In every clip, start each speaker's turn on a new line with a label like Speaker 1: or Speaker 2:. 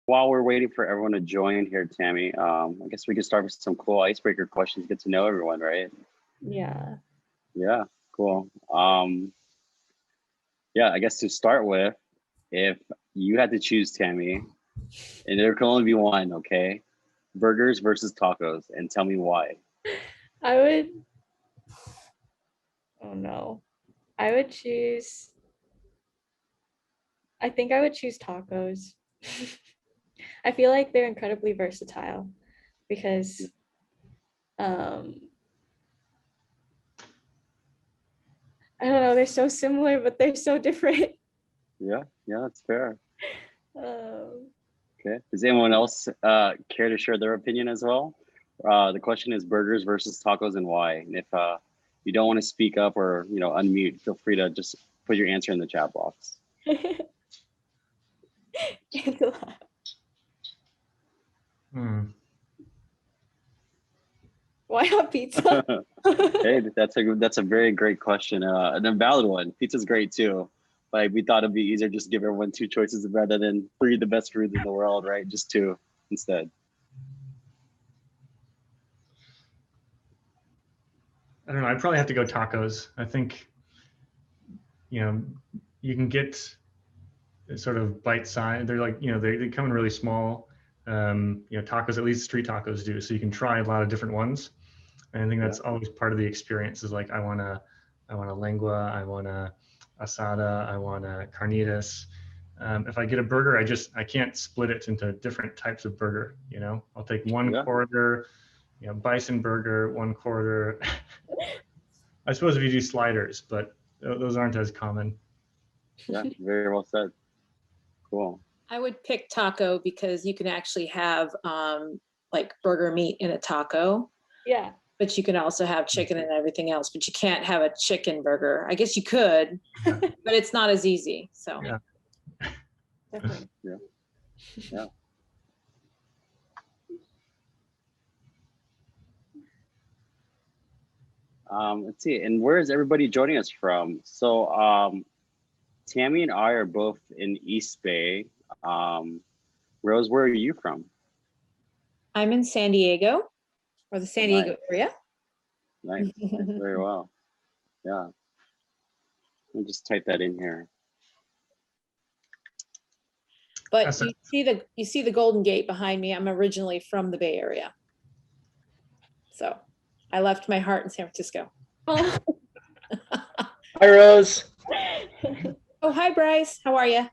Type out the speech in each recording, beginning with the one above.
Speaker 1: While we're waiting for everyone to join here, Tammy, I guess we can start with some cool icebreaker questions, get to know everyone, right?
Speaker 2: Yeah.
Speaker 1: Yeah, cool. Yeah, I guess to start with, if you had to choose, Tammy, and there can only be one, okay? Burgers versus tacos, and tell me why.
Speaker 2: I would, oh no. I would choose, I think I would choose tacos. I feel like they're incredibly versatile because um I don't know, they're so similar, but they're so different.
Speaker 1: Yeah, that's fair.
Speaker 2: Um,
Speaker 1: Okay. Does anyone else care to share their opinion as well? The question is burgers versus tacos and why. And if you don't want to speak up or unmute, feel free to just put your answer in the chat box.
Speaker 2: Angela. Why not pizza?
Speaker 1: Hey, that's a very great question, and a valid one. Pizza's great too. Like we thought it'd be easier just to give everyone two choices rather than three the best foods in the world, right? Just two instead.
Speaker 3: I don't know. I'd probably have to go tacos. I think, you can get sort of bite size. They're like, they come in really small. Tacos, at least street tacos do. So you can try a lot of different ones. And I think that's always part of the experience is like, I want a lengua, I want a asada, I want a carnitas. If I get a burger, I can't split it into different types of burger. I'll take one quarter, bison burger, one quarter. I suppose if you do sliders, but those aren't as common.
Speaker 1: Yeah, very well said. Cool.
Speaker 4: I would pick taco because you can actually have like burger meat in a taco.
Speaker 2: Yeah.
Speaker 4: But you can also have chicken and everything else, but you can't have a chicken burger. I guess you could, but it's not as easy. So
Speaker 3: yeah.
Speaker 2: Definitely.
Speaker 1: Yeah. Let's see, and where is everybody joining us from? So Tammy and I are both in East Bay. Rose, where are you from?
Speaker 4: I'm in San Diego, or the San Diego area.
Speaker 1: Nice. Very well. Yeah. Let me just type that in here.
Speaker 4: But you see the Golden Gate behind me. I'm originally from the Bay Area. So I left my heart in San Francisco.
Speaker 2: Oh.
Speaker 5: Hi, Rose.
Speaker 4: Oh, hi, Bryce. How are you?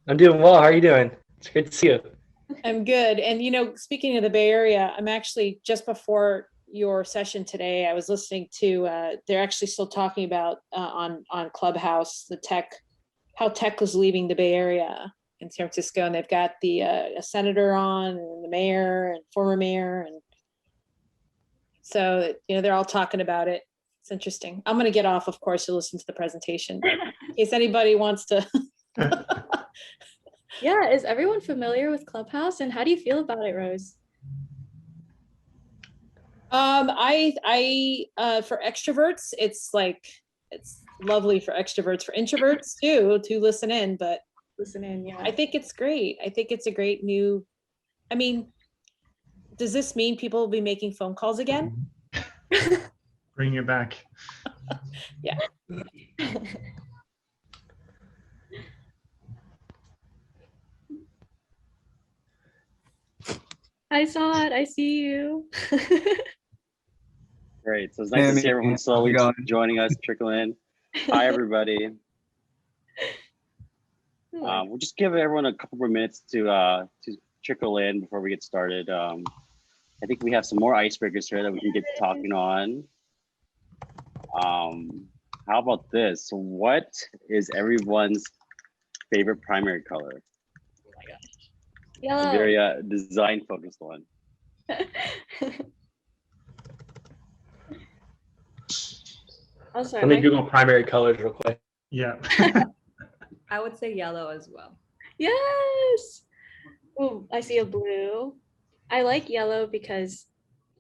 Speaker 5: I'm doing well. How are you doing? It's great to see you.
Speaker 4: I'm good. And, speaking of the Bay Area, I'm actually just before your session today, I was listening to, they're actually still talking about on Clubhouse, how tech was leaving the Bay Area in San Francisco. And they've got a senator on and the mayor and former mayor. And so, they're all talking about it. It's interesting. I'm going to get off, of course, to listen to the presentation, but in case anybody wants to.
Speaker 2: Yeah, is everyone familiar with Clubhouse and how do you feel about it, Rose?
Speaker 4: I for extroverts, it's lovely for extroverts, for introverts too, to listen in, but
Speaker 2: yeah.
Speaker 4: I think it's great. I think it's a great new, does this mean people will be making phone calls again?
Speaker 3: Bring it back.
Speaker 4: Yeah.
Speaker 2: Hi, Saad. I see you.
Speaker 1: Great. So it's nice to see everyone slowly joining us, trickle in. Hi, everybody. We'll just give everyone a couple more minutes to trickle in before we get started. I think we have some more icebreakers here that we can get talking on. How about this? What is everyone's favorite primary color?
Speaker 2: Oh my gosh. Yellow.
Speaker 1: A very design focused one.
Speaker 2: Oh, sorry.
Speaker 5: Let me Google primary colors real quick.
Speaker 3: Yeah.
Speaker 6: I would say yellow as well.
Speaker 2: Yes. Oh, I see a blue. I like yellow because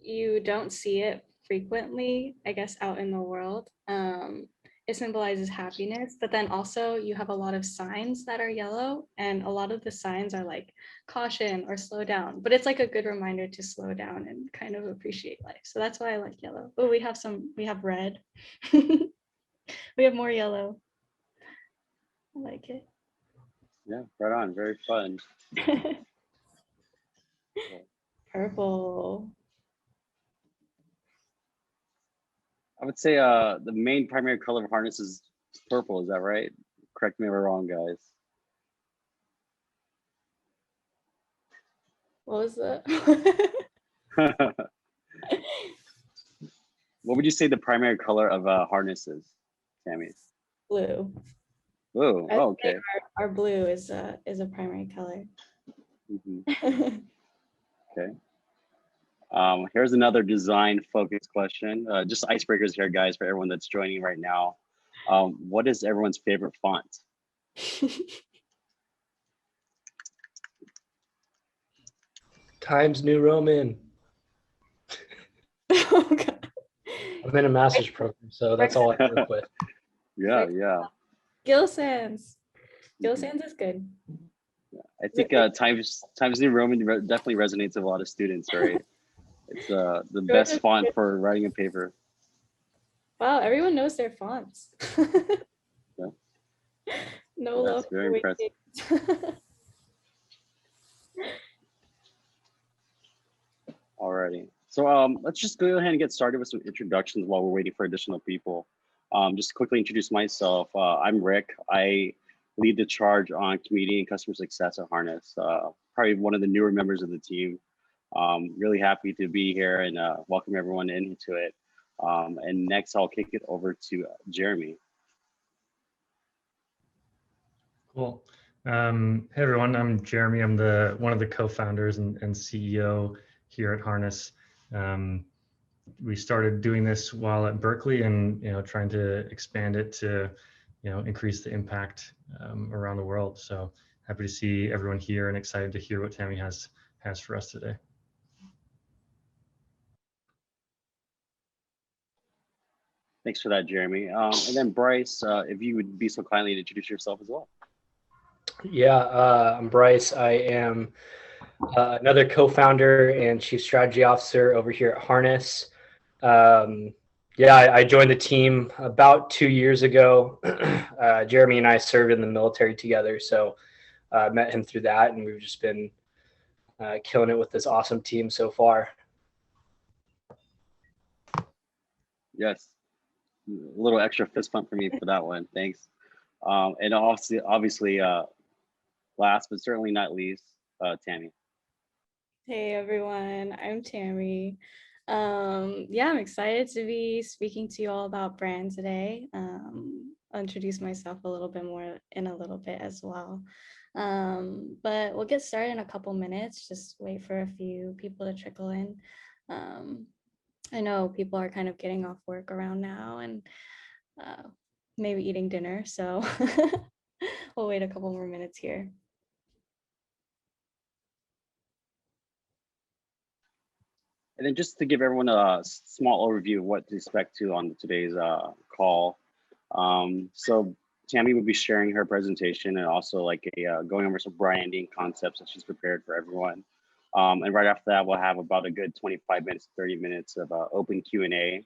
Speaker 2: you don't see it frequently, I guess, out in the world. it symbolizes happiness, but then also you have a lot of signs that are yellow, and a lot of the signs are like caution or slow down, but it's like a good reminder to slow down and kind of appreciate life. So that's why I like yellow. Oh, we have red. We have more yellow. I like it.
Speaker 1: Yeah, right on. Very fun.
Speaker 2: Purple.
Speaker 1: I would say the main primary color of harness is purple. Is that right? Correct me if I'm wrong, guys.
Speaker 2: What was that?
Speaker 1: What would you say the primary color of harness is, Tammy?
Speaker 2: Blue.
Speaker 1: Blue.
Speaker 2: I
Speaker 1: Oh,
Speaker 2: would say
Speaker 1: okay.
Speaker 2: our blue is a primary color.
Speaker 1: Mhm. Okay. Here's another design focused question. Just icebreakers here, guys, for everyone that's joining right now. What is everyone's favorite font?
Speaker 5: Times New Roman.
Speaker 2: Oh God.
Speaker 5: I'm in a master's program, so that's all I work with.
Speaker 1: Yeah, yeah.
Speaker 2: Gill Sans. Gill
Speaker 1: Mhm.
Speaker 2: Sans is good.
Speaker 1: I think Times New Roman definitely resonates with a lot of students, right? It's the best font for writing a paper.
Speaker 2: Wow, everyone knows their fonts.
Speaker 1: Yeah.
Speaker 2: No
Speaker 1: That's
Speaker 2: love
Speaker 1: very
Speaker 2: for
Speaker 1: impressive.
Speaker 2: waiting.
Speaker 1: Alrighty. So let's just go ahead and get started with some introductions while we're waiting for additional people. Just to quickly introduce myself. I'm Rick. I lead the charge on community and customer success at Harness. Probably one of the newer members of the team. Really happy to be here and welcome everyone into it. And next, I'll kick it over to Jeremy.
Speaker 3: Cool. Hey everyone, I'm Jeremy. I'm one of the co-founders and CEO here at Harness. We started doing this while at Berkeley, and trying to expand it to increase the impact around the world. So happy to see everyone here and excited to hear what Tammy has for us today.
Speaker 1: Thanks for that, Jeremy. And then Bryce, if you would be so kindly to introduce yourself as well.
Speaker 5: Yeah, I'm Bryce. I am another co-founder and chief strategy officer over here at Harness. Yeah, I joined the team about 2 years ago. Jeremy and I served in the military together, so I met him through that, and we've just been killing it with this awesome team so far.
Speaker 1: Yes, a little extra fist pump for me for that one. Thanks. And obviously, last but certainly not least, Tammy.
Speaker 2: Hey everyone, I'm Tammy. Yeah, I'm excited to be speaking to you all about brand today. I'll introduce myself a little bit more in a little bit as well. But we'll get started in a couple minutes. Just wait for a few people to trickle in. I know people are kind of getting off work around now and maybe eating dinner, so we'll wait a couple more minutes here.
Speaker 1: And then just to give everyone a small overview of what to expect to on today's call. So Tammy will be sharing her presentation and also like going over some branding concepts that she's prepared for everyone. And right after that, we'll have about a good 25 minutes, 30 minutes of open Q&A.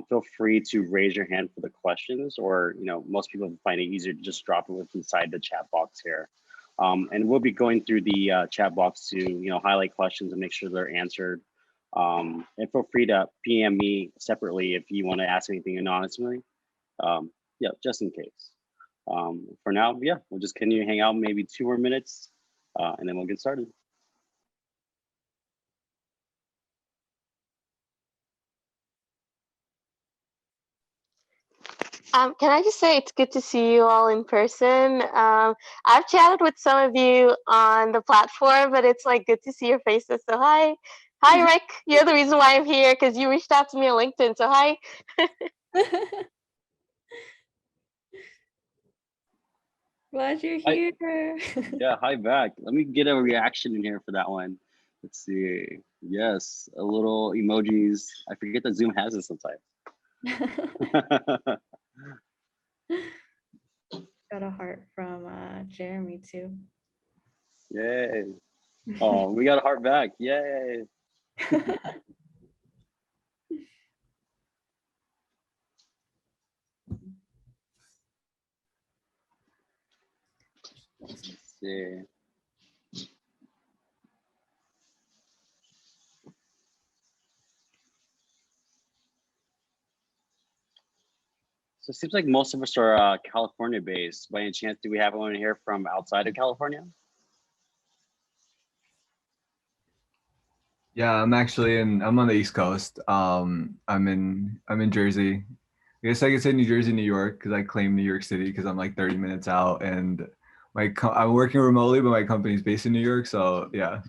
Speaker 1: Feel free to raise your hand for the questions, or most people find it easier to just drop it inside the chat box here. And we'll be going through the chat box to highlight questions and make sure they're answered. And feel free to PM me separately if you want to ask anything anonymously. Yeah, just in case. For now, yeah, we'll just continue to hang out maybe 2 more minutes, and then we'll get started.
Speaker 7: Can I just say it's good to see you all in person? I've chatted with some of you on the platform, but it's like good to see your faces. So hi, Rick. You're the reason why I'm here because you reached out to me on LinkedIn. So hi.
Speaker 2: Glad you're here.
Speaker 1: Yeah, hi back. Let me get a reaction in here for that one. Let's see. Yes, a little emojis. I forget that Zoom has this sometimes.
Speaker 2: Got a heart from Jeremy too.
Speaker 1: Yay. Oh, we got a heart back. Yay. Let's see. So it seems like most of us are California based. By any chance, do we have anyone here from outside of California?
Speaker 8: Yeah, I'm actually I'm on the East Coast. I'm in Jersey. I guess I could say New Jersey, New York, because I claim New York City because I'm like 30 minutes out, and I'm working remotely, but my company's based in New York. So yeah,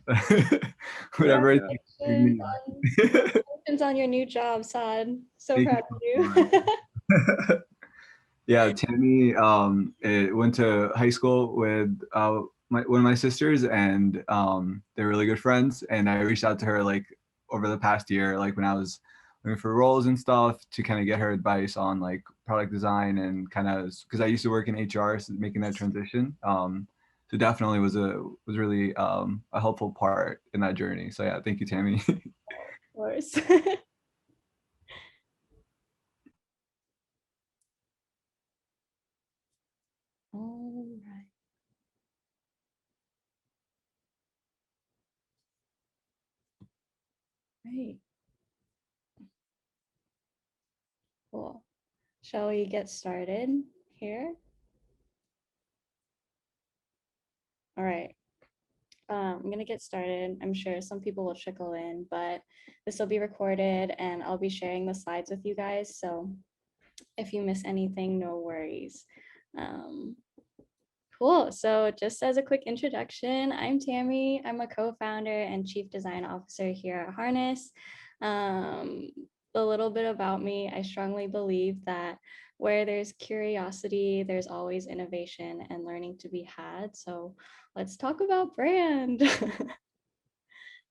Speaker 8: whatever.
Speaker 1: Yeah.
Speaker 2: Congratulations on your new job, Saad. So proud of you.
Speaker 8: Yeah, Tammy went to high school with one of my sisters, and they're really good friends. And I reached out to her like over the past year, like when I was looking for roles and stuff, to kind of get her advice on like product design and kind of because I used to work in HR, so making that transition. So definitely was really a helpful part in that journey. So yeah, thank you, Tammy.
Speaker 2: Of course. All right. Great. Cool. Shall we get started here? All right. I'm going to get started. I'm sure some people will trickle in, but this will be recorded and I'll be sharing the slides with you guys. So if you miss anything, no worries. Cool. So just as a quick introduction, I'm Tammy. I'm a co-founder and chief design officer here at Harness. A little bit about me, I strongly believe that where there's curiosity, there's always innovation and learning to be had. So let's talk about brand.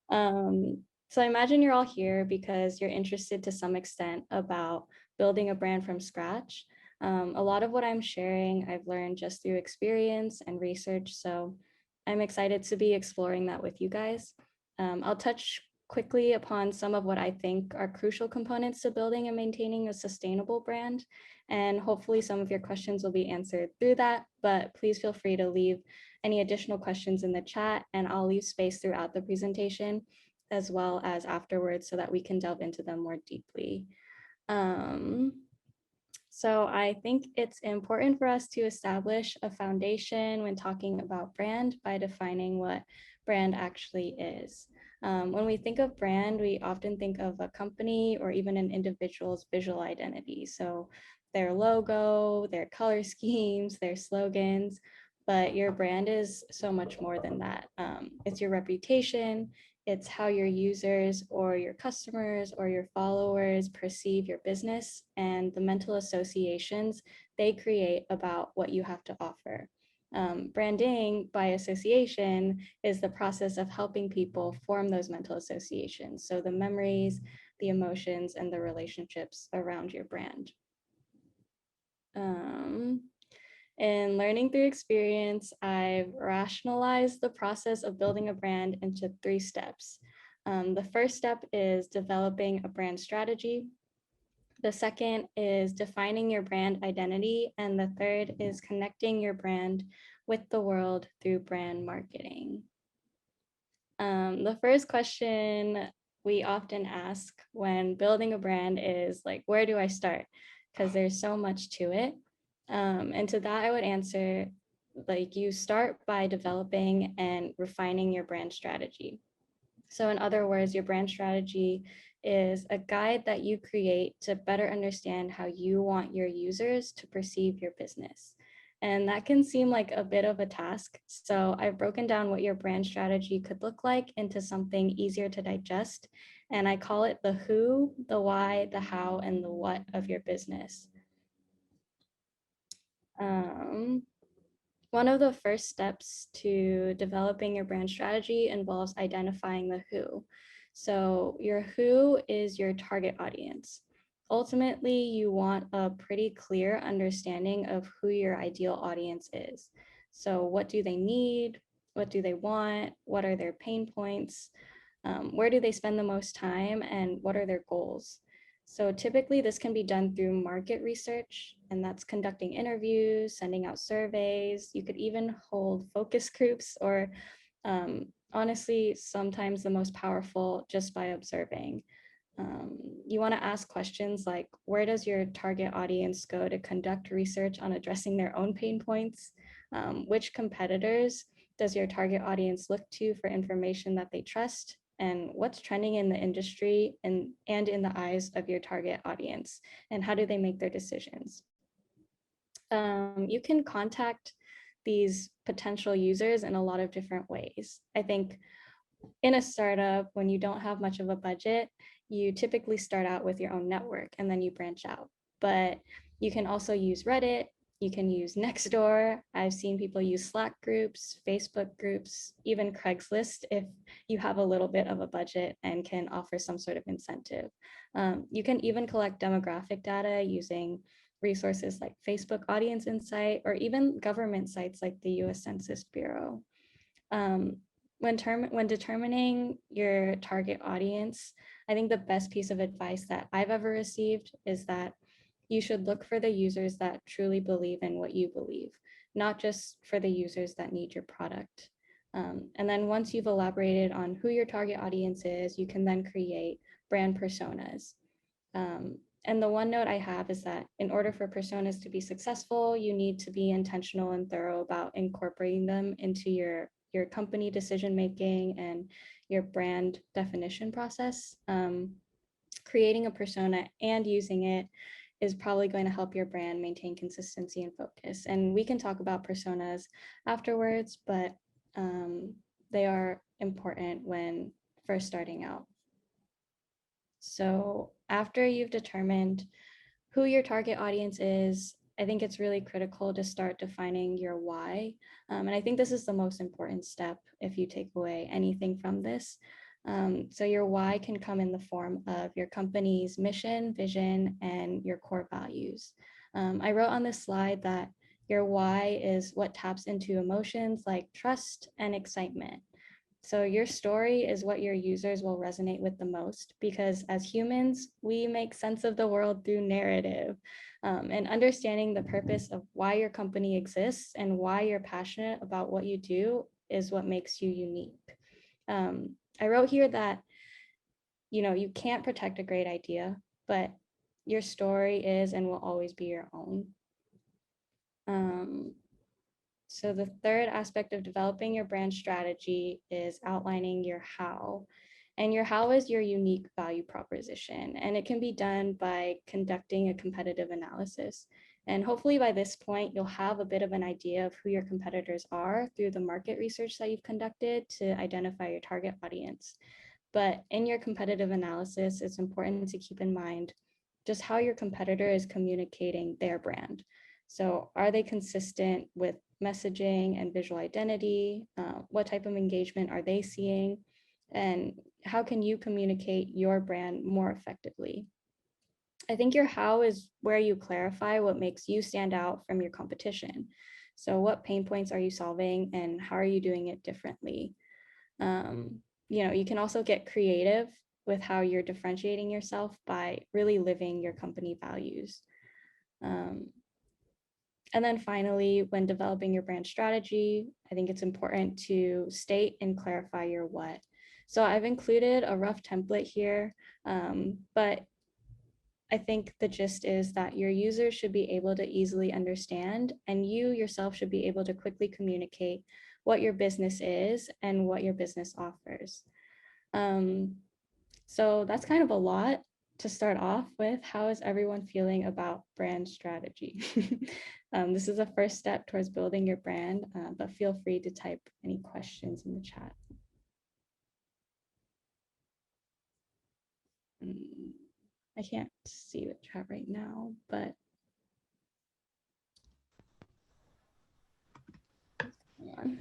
Speaker 2: So I imagine you're all here because you're interested to some extent about building a brand from scratch. A lot of what I'm sharing, I've learned just through experience and research. So I'm excited to be exploring that with you guys. I'll touch quickly upon some of what I think are crucial components to building and maintaining a sustainable brand. And hopefully some of your questions will be answered through that, but please feel free to leave any additional questions in the chat and I'll leave space throughout the presentation as well as afterwards so that we can delve into them more deeply. So I think it's important for us to establish a foundation when talking about brand by defining what brand actually is. When we think of brand, we often think of a company or even an individual's visual identity. So their logo, their color schemes, their slogans, but your brand is so much more than that. It's your reputation, it's how your users or your customers or your followers perceive your business and the mental associations they create about what you have to offer. Branding by association is the process of helping people form those mental associations. So the memories, the emotions, and the relationships around your brand. In learning through experience, I've rationalized the process of building a brand into 3 steps. The first step is developing a brand strategy. The second is defining your brand identity. And the third is connecting your brand with the world through brand marketing. The first question we often ask when building a brand is like, where do I start? Because there's so much to it. And to that, I would answer, like, you start by developing and refining your brand strategy. So in other words, your brand strategy is a guide that you create to better understand how you want your users to perceive your business. And that can seem like a bit of a task. So I've broken down what your brand strategy could look like into something easier to digest. And I call it the who, the why, the how, and the what of your business. One of the first steps to developing your brand strategy involves identifying the who. So your who is your target audience. ultimately, you want a pretty clear understanding of who your ideal audience is. So what do they need? What do they want? What are their pain points? Where do they spend the most time? And what are their goals? So typically this can be done through market research, and that's conducting interviews, sending out surveys. You could even hold focus groups, or honestly, sometimes the most powerful, just by observing. You want to ask questions like, where does your target audience go to conduct research on addressing their own pain points? Which competitors does your target audience look to for information that they trust? And what's trending in the industry and in the eyes of your target audience? And how do they make their decisions? You can contact these potential users in a lot of different ways. I think in a startup, when you don't have much of a budget, you typically start out with your own network and then you branch out. But you can also use Reddit, you can use Nextdoor. I've seen people use Slack groups, Facebook groups, even Craigslist if you have a little bit of a budget and can offer some sort of incentive. You can even collect demographic data using resources like Facebook Audience Insight, or even government sites like the US Census Bureau. When determining your target audience, I think the best piece of advice that I've ever received is that you should look for the users that truly believe in what you believe, not just for the users that need your product. And then once you've elaborated on who your target audience is, you can then create brand personas. And the one note I have is that in order for personas to be successful, you need to be intentional and thorough about incorporating them into your company decision-making and your brand definition process. Creating a persona and using it is probably going to help your brand maintain consistency and focus. And we can talk about personas afterwards, but they are important when first starting out. So after you've determined who your target audience is, I think it's really critical to start defining your why. And I think this is the most important step if you take away anything from this. So your why can come in the form of your company's mission, vision, and your core values. I wrote on this slide that your why is what taps into emotions like trust and excitement. So your story is what your users will resonate with the most, because as humans, we make sense of the world through narrative. And understanding the purpose of why your company exists and why you're passionate about what you do is what makes you unique. I wrote here that, you can't protect a great idea, but your story is and will always be your own. So the third aspect of developing your brand strategy is outlining your how. And your how is your unique value proposition. And it can be done by conducting a competitive analysis. And hopefully by this point, you'll have a bit of an idea of who your competitors are through the market research that you've conducted to identify your target audience. But in your competitive analysis, it's important to keep in mind just how your competitor is communicating their brand. So are they consistent with messaging and visual identity? What type of engagement are they seeing? And how can you communicate your brand more effectively? I think your how is where you clarify what makes you stand out from your competition. So what pain points are you solving and how are you doing it differently? You can also get creative with how you're differentiating yourself by really living your company values. And then finally, when developing your brand strategy, I think it's important to state and clarify your what. So I've included a rough template here, but I think the gist is that your users should be able to easily understand, and you yourself should be able to quickly communicate what your business is and what your business offers. So that's kind of a lot to start off with. How is everyone feeling about brand strategy? This is a first step towards building your brand, but feel free to type any questions in the chat. I can't see the chat right now, but hang on.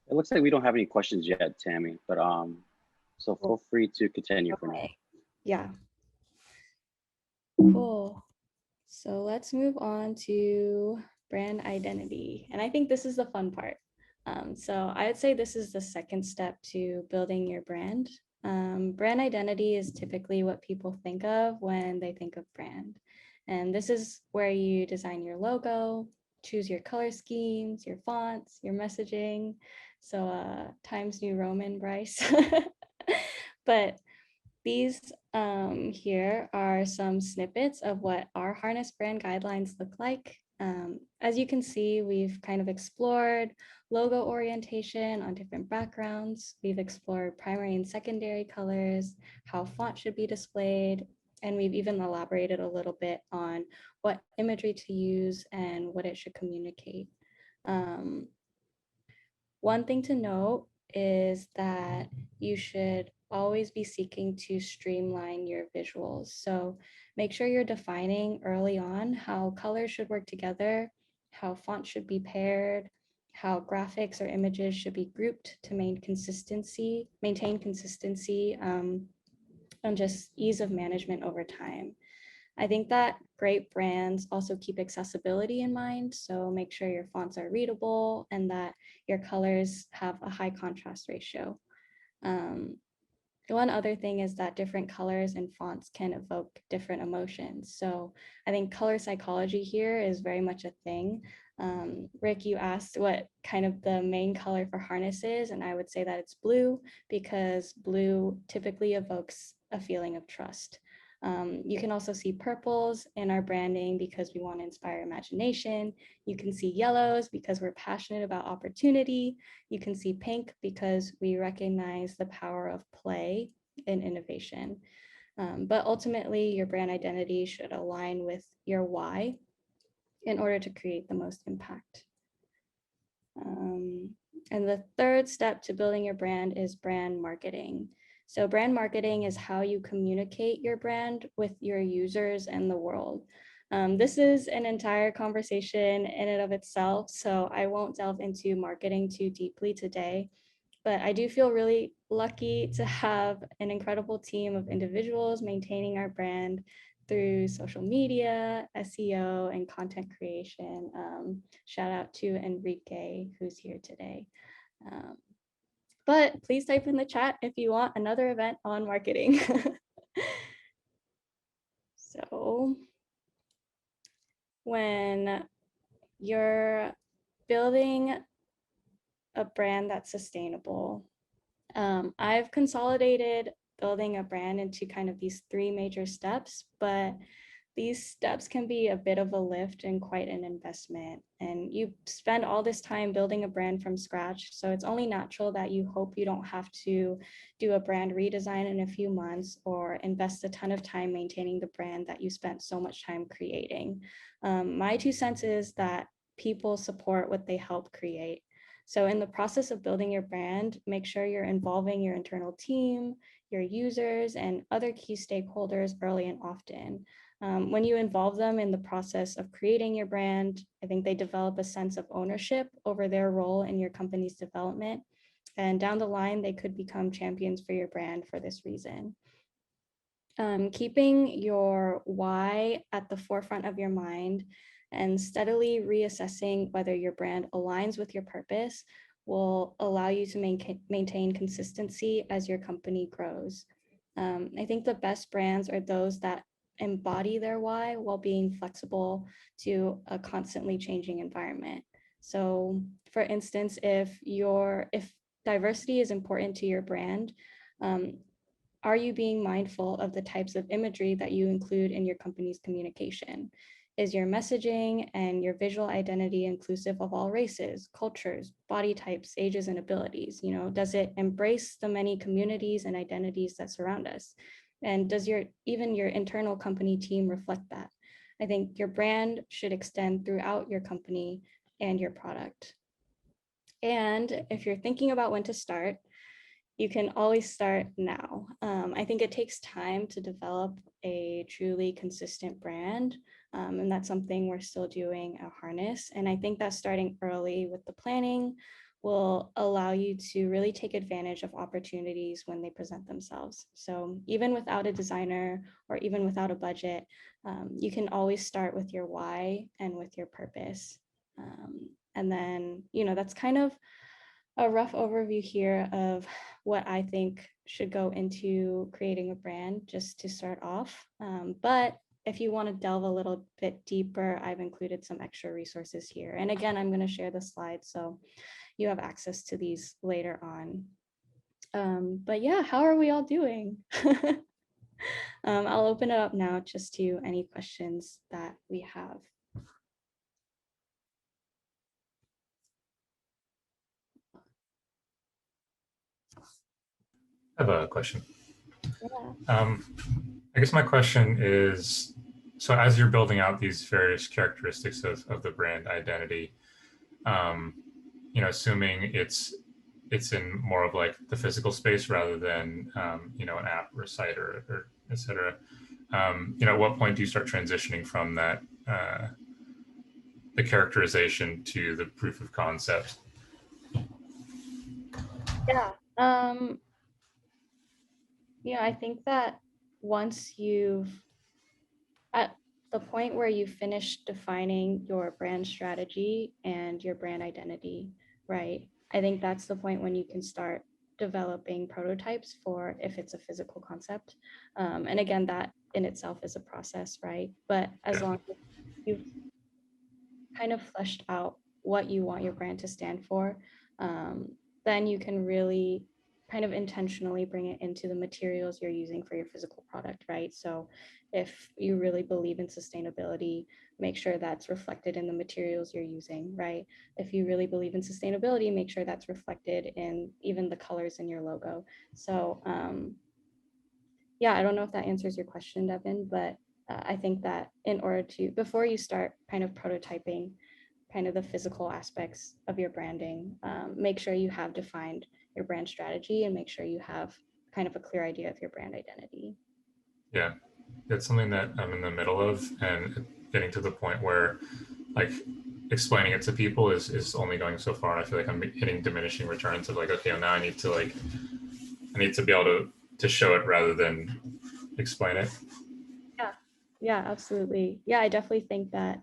Speaker 1: It looks like we don't have any questions yet, Tammy, but so feel free to continue for now.
Speaker 2: Yeah. Cool. So let's move on to brand identity. And I think this is the fun part. So I would say this is the second step to building your brand. Brand identity is typically what people think of when they think of brand. And this is where you design your logo, choose your color schemes, your fonts, your messaging. So Times New Roman, Bryce. But these here are some snippets of what our harness brand guidelines look like. As you can see, we've kind of explored logo orientation on different backgrounds. We've explored primary and secondary colors, how font should be displayed, and we've even elaborated a little bit on what imagery to use and what it should communicate. One thing to note is that you should always be seeking to streamline your visuals. So make sure you're defining early on how colors should work together, how fonts should be paired, how graphics or images should be grouped to maintain consistency, and just ease of management over time. I think that great brands also keep accessibility in mind. So make sure your fonts are readable and that your colors have a high contrast ratio. One other thing is that different colors and fonts can evoke different emotions. So I think color psychology here is very much a thing. Rick, you asked what kind of the main color for harness is, and I would say that it's blue because blue typically evokes a feeling of trust. You can also see purples in our branding because we want to inspire imagination. You can see yellows because we're passionate about opportunity. You can see pink because we recognize the power of play and innovation. But ultimately, your brand identity should align with your why in order to create the most impact. And the third step to building your brand is brand marketing. So brand marketing is how you communicate your brand with your users and the world. This is an entire conversation in and of itself, so I won't delve into marketing too deeply today, but I do feel really lucky to have an incredible team of individuals maintaining our brand through social media, SEO, and content creation. Shout out to Enrique, who's here today. But please type in the chat if you want another event on marketing. So when you're building a brand that's sustainable, I've consolidated building a brand into kind of these three major steps, but these steps can be a bit of a lift and quite an investment. And you spend all this time building a brand from scratch. So it's only natural that you hope you don't have to do a brand redesign in a few months or invest a ton of time maintaining the brand that you spent so much time creating. My 2 cents is that people support what they help create. So in the process of building your brand, make sure you're involving your internal team, your users, and other key stakeholders early and often. When you involve them in the process of creating your brand, I think they develop a sense of ownership over their role in your company's development. And down the line, they could become champions for your brand for this reason. Keeping your why at the forefront of your mind and steadily reassessing whether your brand aligns with your purpose will allow you to maintain consistency as your company grows. I think the best brands are those that embody their why while being flexible to a constantly changing environment. So for instance, if diversity is important to your brand, are you being mindful of the types of imagery that you include in your company's communication? Is your messaging and your visual identity inclusive of all races, cultures, body types, ages, and abilities? You know, does it embrace the many communities and identities that surround us? And does even your internal company team reflect that? I think your brand should extend throughout your company and your product. And if you're thinking about when to start, you can always start now. I think it takes time to develop a truly consistent brand. And that's something we're still doing at Harness. And I think that starting early with the planning will allow you to really take advantage of opportunities when they present themselves. So even without a designer or even without a budget, you can always start with your why and with your purpose. And then, that's kind of a rough overview here of what I think should go into creating a brand just to start off. But if you want to delve a little bit deeper, I've included some extra resources here. And again, I'm going to share the slides so you have access to these later on. But yeah, how are we all doing? I'll open it up now just to any questions that we have.
Speaker 9: I have a question.
Speaker 2: Yeah.
Speaker 9: I guess my question is, so as you're building out these various characteristics of the brand identity, assuming it's in more of like the physical space rather than, an app or a site or et cetera, at what point do you start transitioning from that, the characterization to the proof of concept?
Speaker 2: Yeah. I think that once you've at the point where you finish defining your brand strategy and your brand identity, right? I think that's the point when you can start developing prototypes for if it's a physical concept. And again, that in itself is a process, right? But as long as you've kind of fleshed out what you want your brand to stand for, then you can really kind of intentionally bring it into the materials you're using for your physical product, right? So if you really believe in sustainability, make sure that's reflected in the materials you're using, right? If you really believe in sustainability, make sure that's reflected in even the colors in your logo. So I don't know if that answers your question, Devin, but I think that in order to, before you start kind of prototyping kind of the physical aspects of your branding, make sure you have defined your brand strategy and make sure you have kind of a clear idea of your brand identity.
Speaker 9: Yeah, it's something that I'm in the middle of, and getting to the point where like explaining it to people is only going so far. I feel like I'm hitting diminishing returns of like, okay, well, now I need to be able to show it rather than explain it.
Speaker 2: Yeah, absolutely. Yeah, I definitely think that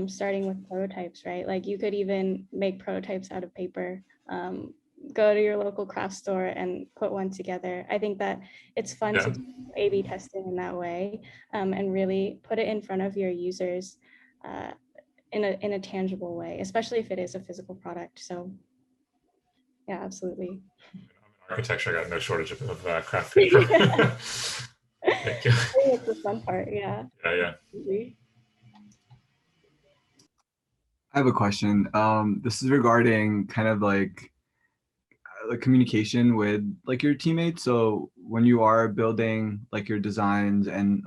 Speaker 2: starting with prototypes, right? Like you could even make prototypes out of paper, go to your local craft store and put one together. I think that it's fun to do A/B testing in that way, and really put it in front of your users in a tangible way, especially if it is a physical product. So yeah, absolutely.
Speaker 9: Architecture, I got no shortage of craft paper. Thank you.
Speaker 2: It's the fun part, yeah.
Speaker 9: Yeah.
Speaker 2: Absolutely.
Speaker 8: I have a question. This is regarding kind of like communication with like your teammates. So when you are building like your designs and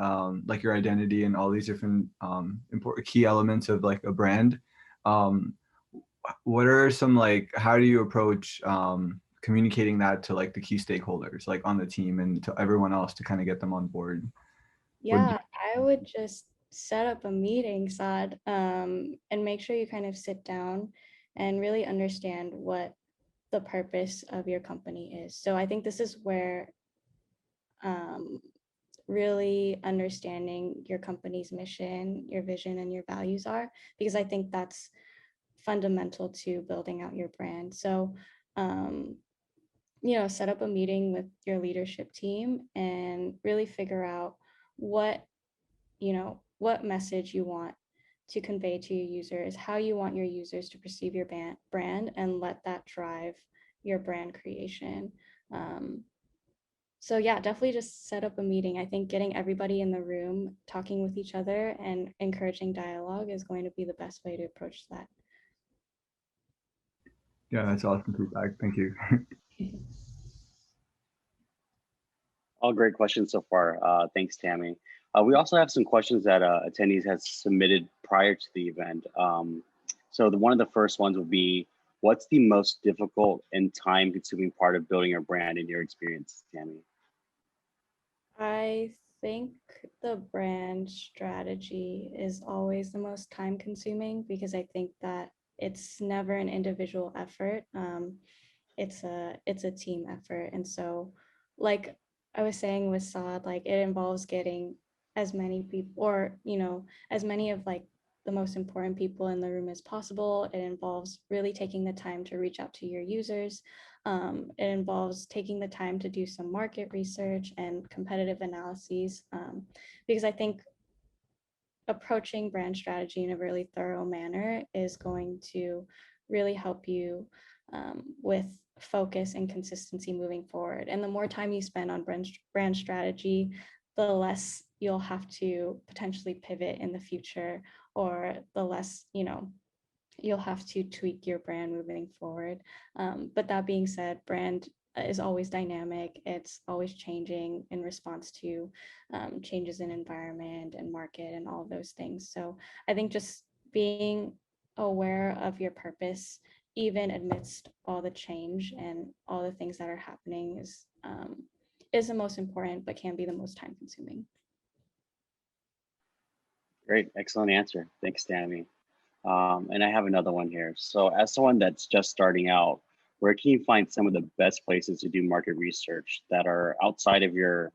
Speaker 8: like your identity and all these different important key elements of like a brand, what are some like, how do you approach communicating that to like the key stakeholders like on the team and to everyone else to kind of get them on board?
Speaker 2: Yeah, I would just set up a meeting, Saad, and make sure you kind of sit down and really understand what the purpose of your company is. So I think this is where really understanding your company's mission, your vision, and your values are, because I think that's fundamental to building out your brand. So, set up a meeting with your leadership team and really figure out what what message you want to convey to your users, how you want your users to perceive your brand, and let that drive your brand creation. So yeah, definitely just set up a meeting. I think getting everybody in the room, talking with each other and encouraging dialogue is going to be the best way to approach that.
Speaker 8: Yeah, that's awesome feedback. Thank you.
Speaker 1: All great questions so far. Thanks, Tammy. We also have some questions that attendees have submitted prior to the event. So one of the first ones would be, what's the most difficult and time-consuming part of building a brand in your experience, Tammy?
Speaker 2: I think the brand strategy is always the most time consuming because I think that it's never an individual effort. It's a team effort. And so, like I was saying with Saad, like it involves getting as many people, or as many of like the most important people in the room as possible. It involves really taking the time to reach out to your users. It involves taking the time to do some market research and competitive analyses, because I think approaching brand strategy in a really thorough manner is going to really help you with focus and consistency moving forward. And the more time you spend on brand strategy, the less you'll have to potentially pivot in the future, or the less, you'll have to tweak your brand moving forward. But that being said, brand is always dynamic. It's always changing in response to changes in environment and market and all of those things. So I think just being aware of your purpose, even amidst all the change and all the things that are happening, is the most important, but can be the most time consuming.
Speaker 1: Great, excellent answer. Thanks, Tammy. And I have another one here. So as someone that's just starting out, where can you find some of the best places to do market research that are outside of your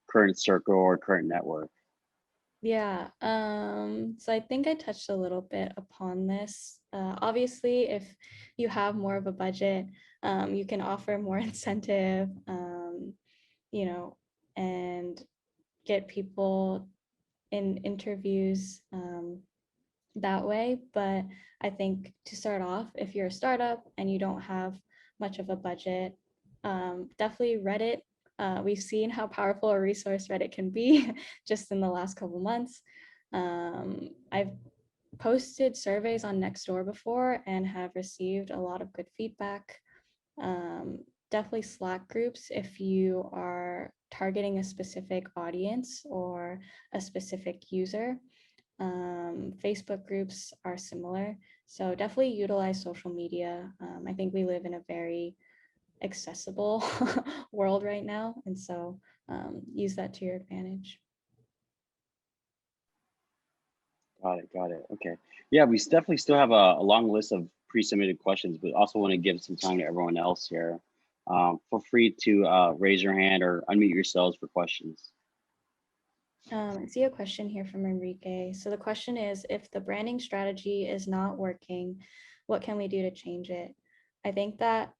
Speaker 1: current circle or current network?
Speaker 2: Yeah, so I think I touched a little bit upon this. Obviously, if you have more of a budget, you can offer more incentive, and get people in interviews that way. But I think to start off, if you're a startup and you don't have much of a budget, definitely Reddit. We've seen how powerful a resource Reddit can be just in the last couple months. I've posted surveys on Nextdoor before and have received a lot of good feedback. Definitely Slack groups if you are targeting a specific audience or a specific user. Facebook groups are similar. So definitely utilize social media. I think we live in a very accessible world right now. And so use that to your advantage.
Speaker 1: Got it. Okay. Yeah, we definitely still have a long list of pre-submitted questions, but also want to give some time to everyone else here. Feel free to raise your hand or unmute yourselves for questions.
Speaker 2: I see a question here from Enrique. So the question is, if the branding strategy is not working, what can we do to change it? I think that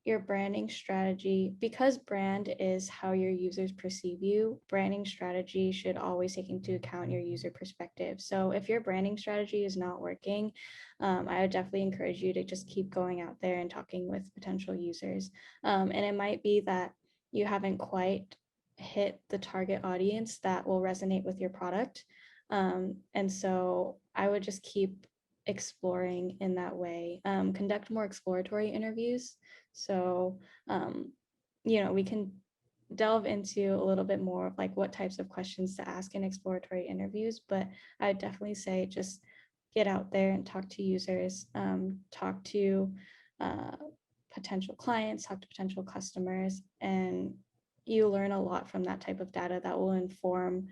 Speaker 2: your branding strategy, because brand is how your users perceive you, branding strategy should always take into account your user perspective. So if your branding strategy is not working, I would definitely encourage you to just keep going out there and talking with potential users. And it might be that you haven't quite hit the target audience that will resonate with your product. And so I would just keep exploring in that way. Conduct more exploratory interviews. So, we can delve into a little bit more of like what types of questions to ask in exploratory interviews, but I'd definitely say just get out there and talk to users, talk to potential clients, talk to potential customers, and you learn a lot from that type of data that will inform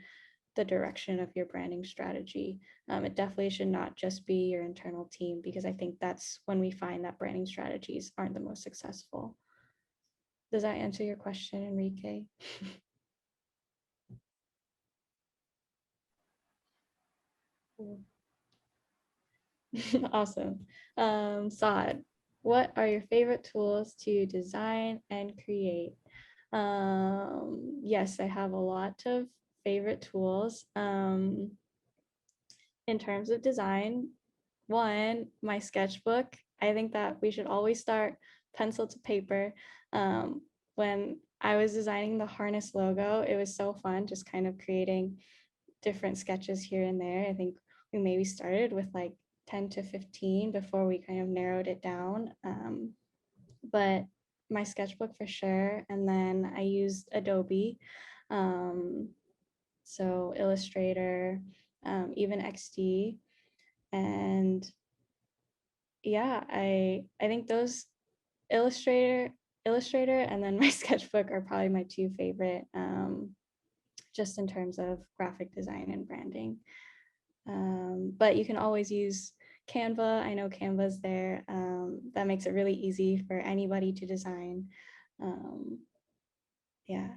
Speaker 2: the direction of your branding strategy. It definitely should not just be your internal team, because I think that's when we find that branding strategies aren't the most successful. Does that answer your question, Enrique? Awesome. Saad, what are your favorite tools to design and create? Yes, I have a lot of favorite tools. In terms of design, one, my sketchbook. I think that we should always start pencil to paper. When I was designing the harness logo, it was so fun just kind of creating different sketches here and there. I think we maybe started with like 10 to 15 before we kind of narrowed it down. But my sketchbook for sure. And then I used Adobe. So Illustrator, even XD. And yeah, I think those Illustrator, and then my sketchbook are probably my two favorite, just in terms of graphic design and branding. But you can always use Canva. I know Canva's there. That makes it really easy for anybody to design. Yeah.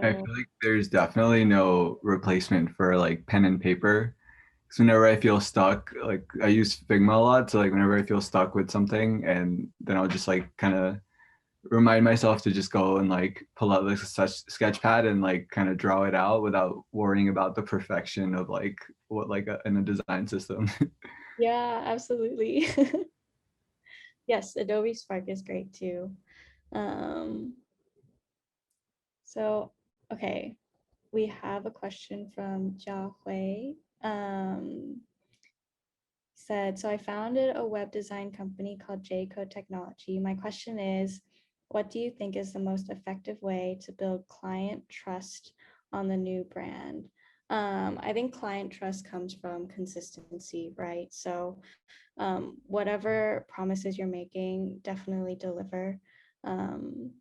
Speaker 8: I
Speaker 2: So
Speaker 8: feel like there's definitely no replacement for like pen and paper. Because whenever I feel stuck, like I use Figma a lot. So like whenever I feel stuck with something, and then I'll just like kind of remind myself to just go and like pull out like such sketch pad and like kind of draw it out without worrying about the perfection of like what like in a design system.
Speaker 2: yeah, absolutely. Yes, Adobe Spark is great too. Um, so, okay, we have a question from Jia Hui. Said, so I founded a web design company called J-Code Technology. My question is, what do you think is the most effective way to build client trust on the new brand? I think client trust comes from consistency, right? So whatever promises you're making, definitely deliver. Um,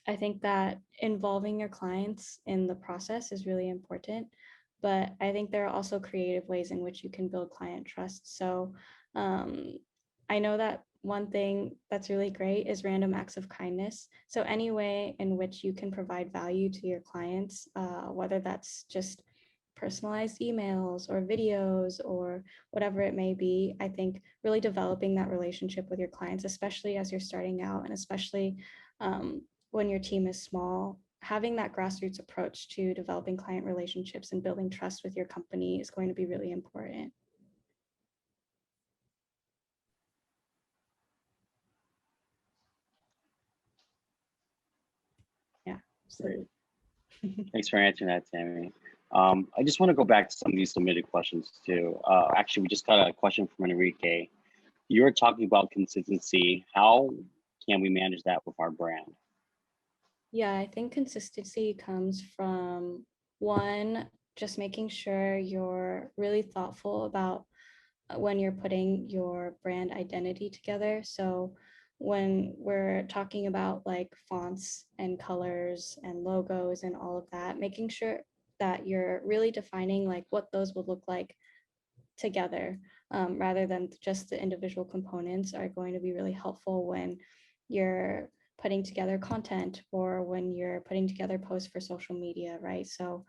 Speaker 2: I think that involving your clients in the process is really important, but I think there are also creative ways in which you can build client trust. So um, I know that one thing that's really great is random acts of kindness. So any way in which you can provide value to your clients, whether that's just personalized emails or videos or whatever it may be, I think really developing that relationship with your clients, especially as you're starting out and especially when your team is small, having that grassroots approach to developing client relationships and building trust with your company is going to be really important. Yeah, absolutely.
Speaker 1: Thanks for answering that, Tammy. I just want to go back to some of these submitted questions too. Actually, we just got a question from Enrique. You were talking about consistency. How can we manage that with our brand?
Speaker 2: Yeah, I think consistency comes from one, just making sure you're really thoughtful about when you're putting your brand identity together. So when we're talking about like fonts and colors and logos and all of that, making sure that you're really defining like what those would look like together, rather than just the individual components, are going to be really helpful when you're putting together content or when you're putting together posts for social media, right? So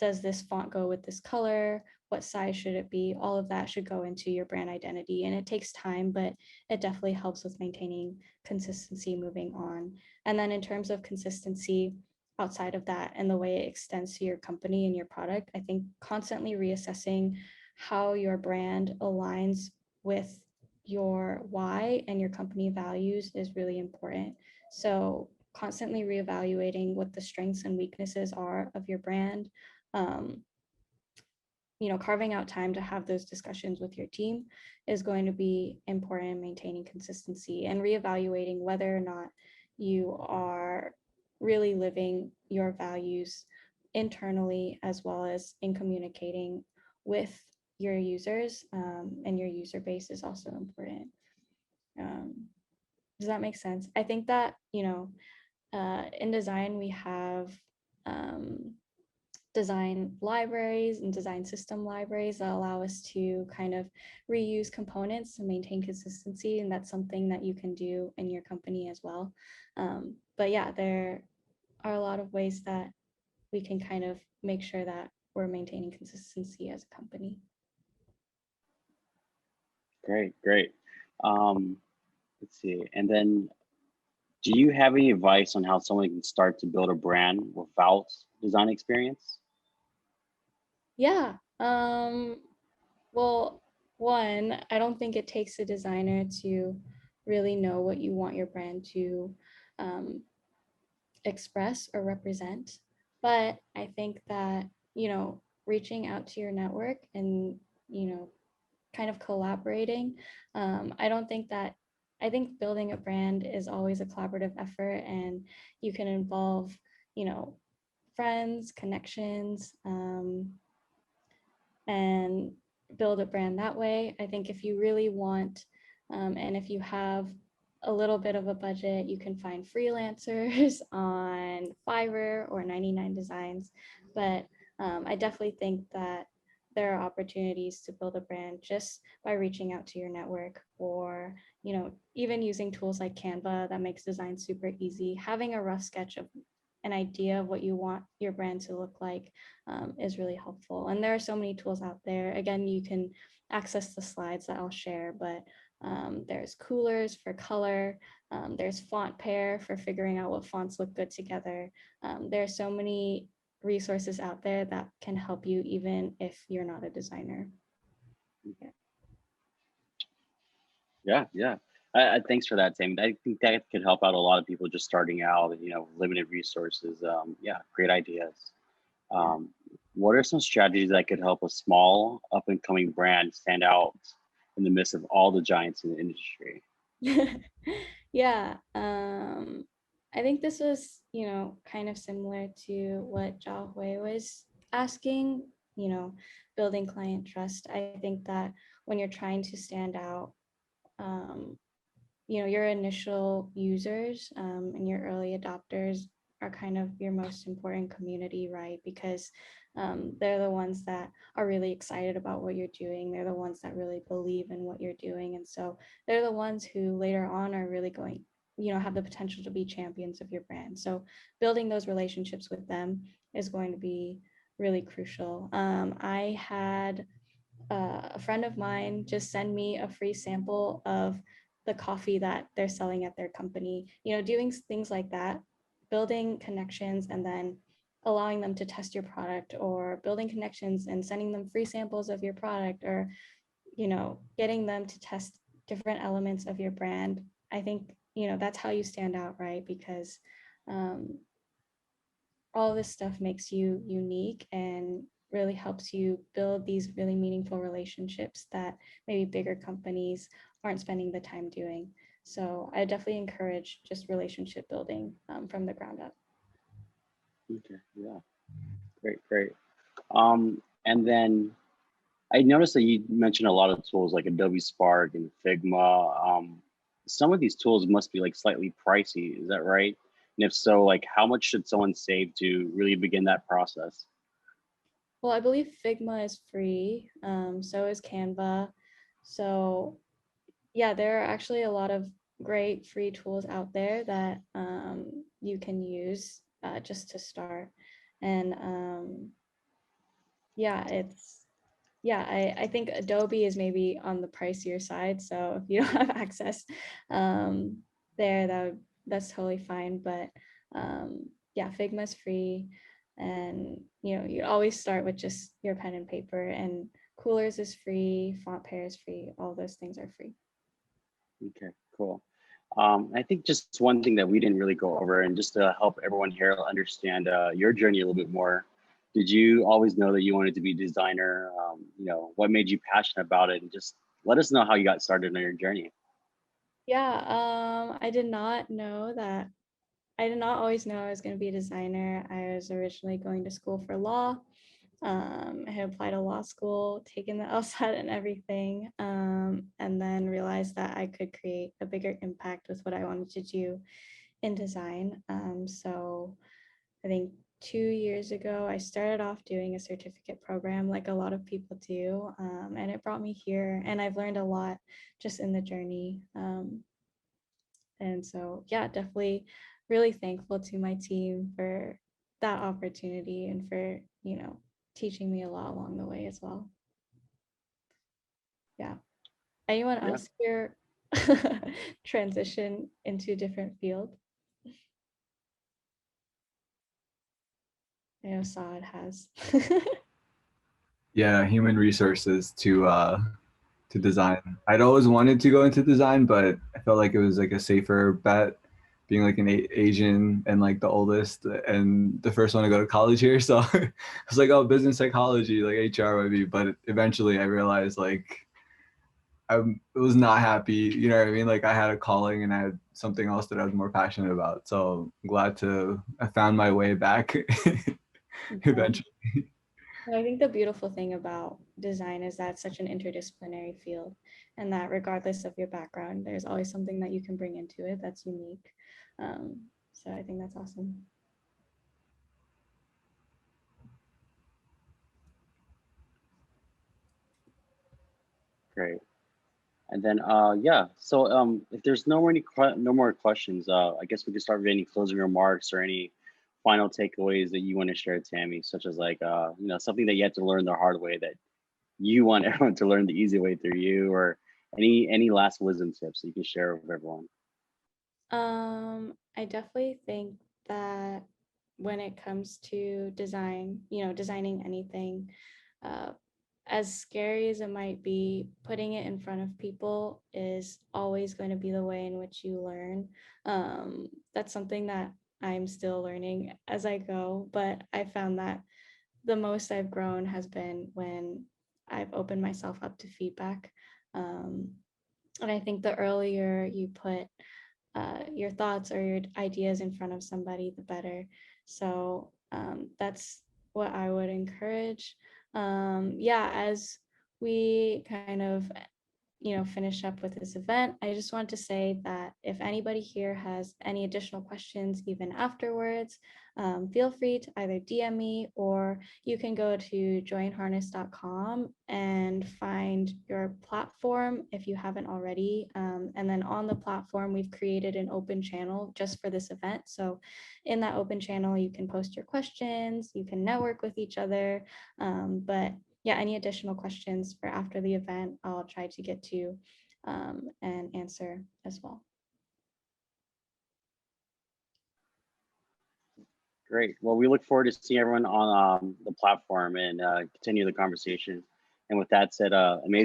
Speaker 2: does this font go with this color? What size should it be? All of that should go into your brand identity. And it takes time, but it definitely helps with maintaining consistency moving on. And then in terms of consistency outside of that and the way it extends to your company and your product, I think constantly reassessing how your brand aligns with your why and your company values is really important. So constantly reevaluating what the strengths and weaknesses are of your brand, um, carving out time to have those discussions with your team is going to be important in maintaining consistency and reevaluating whether or not you are really living your values internally as well as in communicating with your users, and your user base is also important. Does that make sense? I think that, in design, we have design libraries and design system libraries that allow us to kind of reuse components to maintain consistency. And that's something that you can do in your company as well. But yeah, there are a lot of ways that we can kind of make sure that we're maintaining consistency as a company.
Speaker 1: Great. Um, let's see. And then, do you have any advice on how someone can start to build a brand without design experience?
Speaker 2: Yeah. Well, one, I don't think it takes a designer to really know what you want your brand to um, express or represent. But I think that, reaching out to your network and, kind of collaborating, I don't think that, I think building a brand is always a collaborative effort, and you can involve, friends, connections, and build a brand that way. I think if you really want, and if you have a little bit of a budget, you can find freelancers on Fiverr or 99 Designs. But I definitely think that there are opportunities to build a brand just by reaching out to your network, or even using tools like Canva that makes design super easy. Having a rough sketch of an idea of what you want your brand to look like is really helpful. And there are so many tools out there. Again, you can access the slides that I'll share, but there's Coolers for color. There's Font Pair for figuring out what fonts look good together. There are so many resources out there that can help you even if you're not a designer.
Speaker 1: Yeah. Thanks for that, Tim. I think that could help out a lot of people just starting out, limited resources. Yeah, great ideas. What are some strategies that could help a small up and coming brand stand out in the midst of all the giants in the industry?
Speaker 2: Yeah, I think this was, kind of similar to what Zhao Hui was asking, building client trust. I think that when you're trying to stand out, your initial users and your early adopters are kind of your most important community, right? Because they're the ones that are really excited about what you're doing. They're the ones that really believe in what you're doing. And so they're the ones who later on are really going, have the potential to be champions of your brand. So building those relationships with them is going to be really crucial. I had a friend of mine just send me a free sample of the coffee that they're selling at their company, doing things like that, building connections and then allowing them to test your product, or building connections and sending them free samples of your product, or, getting them to test different elements of your brand. I think, that's how you stand out, right? Because all this stuff makes you unique and really helps you build these really meaningful relationships that maybe bigger companies aren't spending the time doing. So I definitely encourage just relationship building from the ground up.
Speaker 1: Okay, yeah, great. And then I noticed that you mentioned a lot of tools like Adobe Spark and Figma. Some of these tools must be like slightly pricey, is that right? And if so, like how much should someone save to really begin that process?
Speaker 2: Well, I believe Figma is free, so is Canva. So yeah, there are actually a lot of great free tools out there that you can use just to start. And I think Adobe is maybe on the pricier side. So if you don't have access there, that's totally fine. But yeah, Figma's free. And you always start with just your pen and paper, and Coolers is free, Font Pair is free, all those things are free.
Speaker 1: Okay, cool. I think just one thing that we didn't really go over, and just to help everyone here understand your journey a little bit more, did you always know that you wanted to be a designer? What made you passionate about it? And just let us know how you got started on your journey.
Speaker 2: Yeah, I did not know that. I did not always know I was going to be a designer. I was originally going to school for law. I had applied to law school, taken the LSAT and everything, and then realized that I could create a bigger impact with what I wanted to do in design. So I think 2 years ago, I started off doing a certificate program like a lot of people do, and it brought me here, and I've learned a lot just in the journey. And so, yeah, definitely really thankful to my team for that opportunity and for, teaching me a lot along the way as well. Yeah. Anyone
Speaker 1: Yeah.
Speaker 2: else here transition into a different field? I know Saad has.
Speaker 8: Yeah, human resources to design. I'd always wanted to go into design, but I felt like it was like a safer bet being like an Asian and like the oldest and the first one to go to college here. So I was like, oh, business psychology, like HR would be. But eventually I realized like I was not happy. You know what I mean? Like I had a calling and I had something else that I was more passionate about. So I'm glad I found my way back eventually.
Speaker 2: I think the beautiful thing about design is that it's such an interdisciplinary field, and that regardless of your background, there's always something that you can bring into it that's unique. So I think that's awesome.
Speaker 1: Great. And then, yeah. So, if there's no more questions, I guess we can start with any closing remarks or any final takeaways that you want to share, Tammy, such as like, something that you had to learn the hard way that you want everyone to learn the easy way through you, or any last wisdom tips that you can share with everyone.
Speaker 2: I definitely think that when it comes to design, designing anything, uh, as scary as it might be, putting it in front of people is always going to be the way in which you learn. That's something that I'm still learning as I go, but I found that the most I've grown has been when I've opened myself up to feedback. Um, and I think the earlier you put your thoughts or your ideas in front of somebody, the better. So that's what I would encourage. Yeah, as we kind of finish up with this event, I just want to say that if anybody here has any additional questions, even afterwards, feel free to either DM me, or you can go to joinharness.com and find your platform if you haven't already. And then on the platform, we've created an open channel just for this event. So in that open channel, you can post your questions, you can network with each other, but yeah, any additional questions for after the event, I'll try to get to and answer as well.
Speaker 1: Great. Well, we look forward to seeing everyone on the platform and continue the conversation. And with that said, amazing.